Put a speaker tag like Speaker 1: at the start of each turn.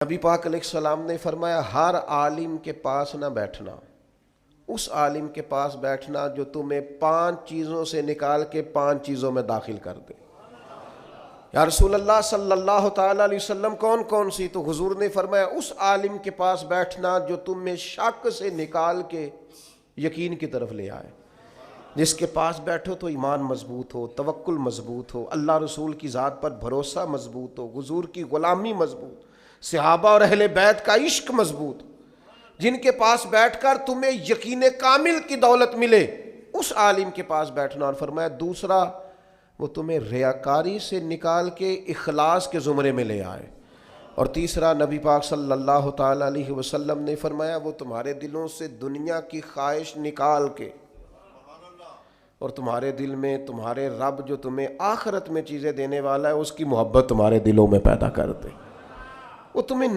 Speaker 1: نبی پاک علیہ السلام نے فرمایا ہر عالم کے پاس نہ بیٹھنا، اس عالم کے پاس بیٹھنا جو تمہیں 5 چیزوں سے نکال کے 5 چیزوں میں داخل کر دے۔ یا رسول اللہ صلی اللہ تعالیٰ علیہ وسلم کون کون سی؟ تو حضور نے فرمایا اس عالم کے پاس بیٹھنا جو تمہیں شک سے نکال کے یقین کی طرف لے آئے، جس کے پاس بیٹھو تو ایمان مضبوط ہو، توکل مضبوط ہو، اللہ رسول کی ذات پر بھروسہ مضبوط ہو، حضور کی غلامی مضبوط، صحابہ اور اہل بیت کا عشق مضبوط، جن کے پاس بیٹھ کر تمہیں یقین کامل کی دولت ملے، اس عالم کے پاس بیٹھنا۔ اور فرمایا دوسرا، وہ تمہیں ریاکاری سے نکال کے اخلاص کے زمرے میں لے آئے۔ اور تیسرا، نبی پاک صلی اللہ تعالیٰ علیہ وسلم نے فرمایا وہ تمہارے دلوں سے دنیا کی خواہش نکال کے اور تمہارے دل میں تمہارے رب جو تمہیں آخرت میں چیزیں دینے والا ہے اس کی محبت تمہارے دلوں میں پیدا کر دے۔ وہ تمہیں